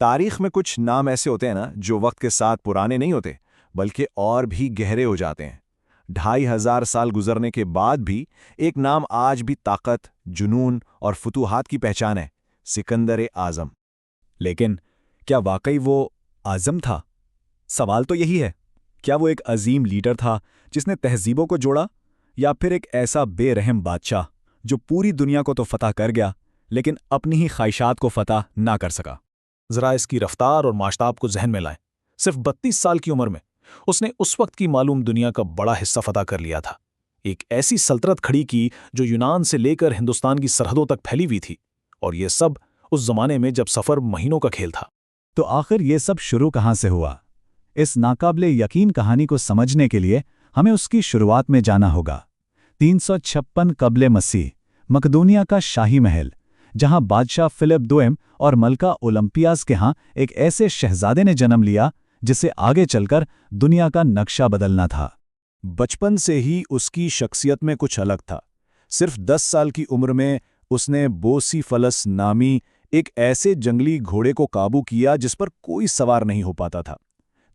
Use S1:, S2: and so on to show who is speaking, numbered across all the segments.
S1: تاریخ میں کچھ نام ایسے ہوتے ہیں نا جو وقت کے ساتھ پرانے نہیں ہوتے بلکہ اور بھی گہرے ہو جاتے ہیں۔ 2500 سال گزرنے کے بعد بھی ایک نام آج بھی طاقت، جنون اور فتوحات کی پہچان ہے: سکندر اعظم۔
S2: لیکن کیا واقعی وہ اعظم تھا؟ سوال تو یہی ہے، کیا وہ ایک عظیم لیڈر تھا جس نے تہذیبوں کو جوڑا، یا پھر ایک ایسا بے رحم بادشاہ جو پوری دنیا کو تو فتح کر گیا لیکن اپنی ہی خواہشات کو فتح نہ کر سکا؟
S3: ذرا اس کی رفتار اور ماشتاب کو ذہن میں لائیں۔ صرف 32 سال کی عمر میں اس نے اس وقت کی معلوم دنیا کا بڑا حصہ فتح کر لیا تھا، ایک ایسی سلطنت کھڑی کی جو یونان سے لے کر ہندوستان کی سرحدوں تک پھیلی ہوئی تھی، اور یہ سب اس زمانے میں جب سفر مہینوں کا کھیل تھا۔
S2: تو آخر یہ سب شروع کہاں سے ہوا؟ اس ناقابل یقین کہانی کو سمجھنے کے لیے ہمیں اس کی شروعات میں جانا ہوگا۔ 356 قبل مسیح، مقدونیہ کا شاہی محل، جہاں بادشاہ فلپ دوئم اور ملکہ اولمپیاس کے ہاں ایک ایسے شہزادے نے جنم لیا جسے آگے چل کر دنیا کا نقشہ بدلنا تھا۔
S1: بچپن سے ہی اس کی شخصیت میں کچھ الگ تھا۔ صرف 10 سال کی عمر میں اس نے بوسی فلس نامی ایک ایسے جنگلی گھوڑے کو قابو کیا جس پر کوئی سوار نہیں ہو پاتا تھا۔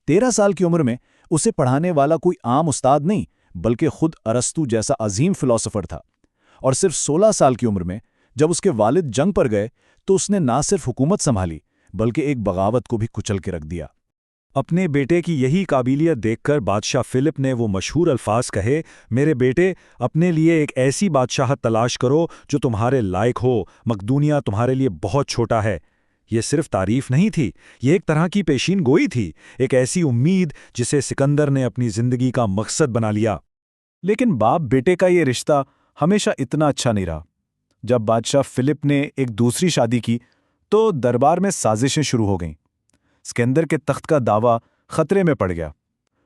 S1: 13 سال کی عمر میں اسے پڑھانے والا کوئی عام استاد نہیں بلکہ خود ارسطو جیسا عظیم فلسفر تھا، اور صرف 16 سال کی عمر میں جب اس کے والد جنگ پر گئے تو اس نے نہ صرف حکومت سنبھالی بلکہ ایک بغاوت کو بھی کچل کے رکھ دیا۔
S4: اپنے بیٹے کی یہی قابلیت دیکھ کر بادشاہ فلپ نے وہ مشہور الفاظ کہے: میرے بیٹے، اپنے لیے ایک ایسی بادشاہت تلاش کرو جو تمہارے لائق ہو، مقدونیہ تمہارے لیے بہت چھوٹا ہے۔ یہ صرف تعریف نہیں تھی، یہ ایک طرح کی پیشین گوئی تھی، ایک ایسی امید جسے سکندر نے اپنی زندگی کا مقصد بنا لیا۔
S3: لیکن باپ بیٹے کا یہ رشتہ ہمیشہ اتنا اچھا نہیں رہا۔ جب بادشاہ فلپ نے ایک دوسری شادی کی تو دربار میں سازشیں شروع ہو گئیں۔ سکندر کے تخت کا دعویٰ خطرے میں پڑ گیا۔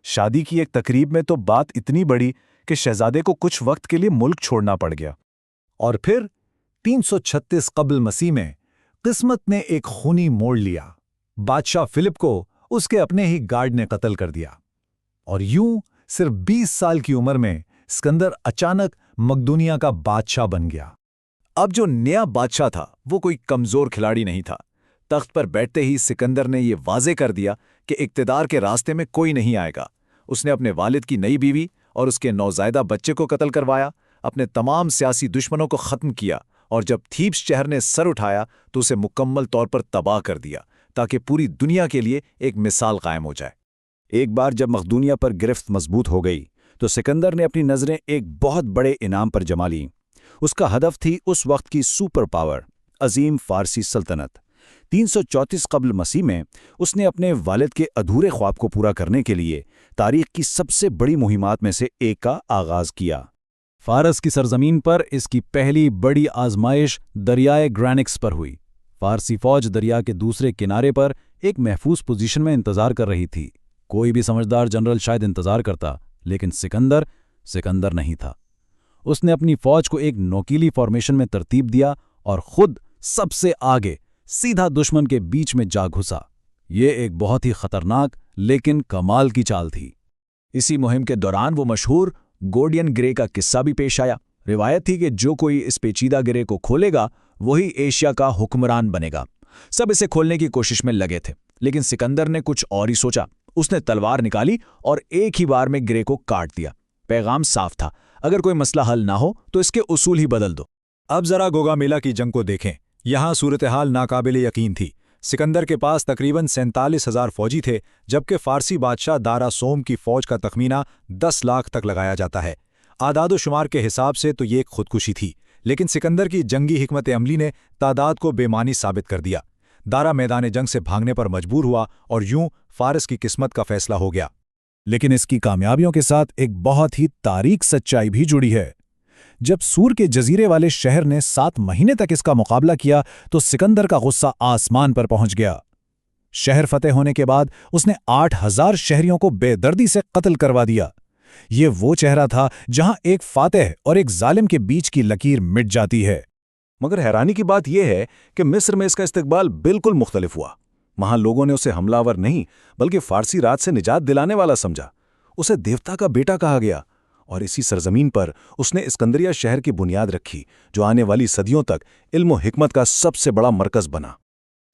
S3: شادی کی ایک تقریب میں تو بات اتنی بڑی کہ شہزادے کو کچھ وقت کے لیے ملک چھوڑنا پڑ گیا۔
S2: اور پھر 336 قبل مسیح میں قسمت نے ایک خونی موڑ لیا۔ بادشاہ فلپ کو اس کے اپنے ہی گارڈ نے قتل کر دیا، اور یوں صرف 20 سال کی عمر میں سکندر اچانک مقدونیہ کا بادشاہ بن گیا۔
S1: اب جو نیا بادشاہ تھا وہ کوئی کمزور کھلاڑی نہیں تھا۔ تخت پر بیٹھتے ہی سکندر نے یہ واضح کر دیا کہ اقتدار کے راستے میں کوئی نہیں آئے گا۔ اس نے اپنے والد کی نئی بیوی اور اس کے نوزائیدہ بچے کو قتل کروایا، اپنے تمام سیاسی دشمنوں کو ختم کیا، اور جب تھیبس شہر نے سر اٹھایا تو اسے مکمل طور پر تباہ کر دیا تاکہ پوری دنیا کے لیے ایک مثال قائم ہو جائے۔
S2: ایک بار جب مقدونیہ پر گرفت مضبوط ہو گئی تو سکندر نے اپنی نظریں ایک بہت بڑے انعام پر جما لیں۔ اس کا ہدف تھی اس وقت کی سپر پاور، عظیم فارسی سلطنت۔ 334 قبل مسیح میں اس نے اپنے والد کے ادھورے خواب کو پورا کرنے کے لیے تاریخ کی سب سے بڑی مہمات میں سے ایک کا آغاز کیا۔ فارس کی سرزمین پر اس کی پہلی بڑی آزمائش دریائے گرانکس پر ہوئی۔ فارسی فوج دریا کے دوسرے کنارے پر ایک محفوظ پوزیشن میں انتظار کر رہی تھی۔ کوئی بھی سمجھدار جنرل شاید انتظار کرتا، لیکن سکندر نہیں تھا۔ اس نے اپنی فوج کو ایک نوکیلی فارمیشن میں ترتیب دیا اور خود سب سے آگے سیدھا دشمن کے بیچ میں جا گھسا۔ یہ ایک بہت ہی خطرناک لیکن کمال کی چال تھی۔
S1: اسی مہم کے دوران وہ مشہور گورڈین گرے کا قصہ بھی پیش آیا۔ روایت تھی کہ جو کوئی اس پیچیدہ گرے کو کھولے گا وہی ایشیا کا حکمران بنے گا۔ سب اسے کھولنے کی کوشش میں لگے تھے، لیکن سکندر نے کچھ اور ہی سوچا۔ اس نے تلوار نکالی اور ایک ہی بار میں گرے کو کاٹ دیا۔ پیغام صاف تھا، اگر کوئی مسئلہ حل نہ ہو تو اس کے اصول ہی بدل دو۔
S4: اب ذرا گوگا میلا کی جنگ کو دیکھیں۔ یہاں صورتحال ناقابل یقین تھی۔ سکندر کے پاس تقریباً 47,000 فوجی تھے، جبکہ فارسی بادشاہ دارا سوم کی فوج کا تخمینہ 10 لاکھ تک لگایا جاتا ہے۔ اعداد و شمار کے حساب سے تو یہ ایک خودکشی تھی، لیکن سکندر کی جنگی حکمت عملی نے تعداد کو بے معنی ثابت کر دیا۔ دارا میدان جنگ سے بھاگنے پر مجبور ہوا اور یوں فارس کی قسمت کا فیصلہ ہو گیا۔
S2: لیکن اس کی کامیابیوں کے ساتھ ایک بہت ہی تاریک سچائی بھی جڑی ہے۔ جب سور کے جزیرے والے شہر نے 7 مہینے تک اس کا مقابلہ کیا تو سکندر کا غصہ آسمان پر پہنچ گیا۔ شہر فتح ہونے کے بعد اس نے 8,000 شہریوں کو بے دردی سے قتل کروا دیا۔ یہ وہ چہرہ تھا جہاں ایک فاتح اور ایک ظالم کے بیچ کی لکیر مٹ جاتی ہے۔
S1: مگر حیرانی کی بات یہ ہے کہ مصر میں اس کا استقبال بالکل مختلف ہوا۔ وہاں لوگوں نے اسے حملہ آور نہیں بلکہ فارسی راج سے نجات دلانے والا سمجھا۔ اسے دیوتا کا بیٹا کہا گیا، اور اسی سرزمین پر اس نے اسکندریہ شہر کی بنیاد رکھی جو آنے والی صدیوں تک علم و حکمت کا سب سے بڑا مرکز بنا۔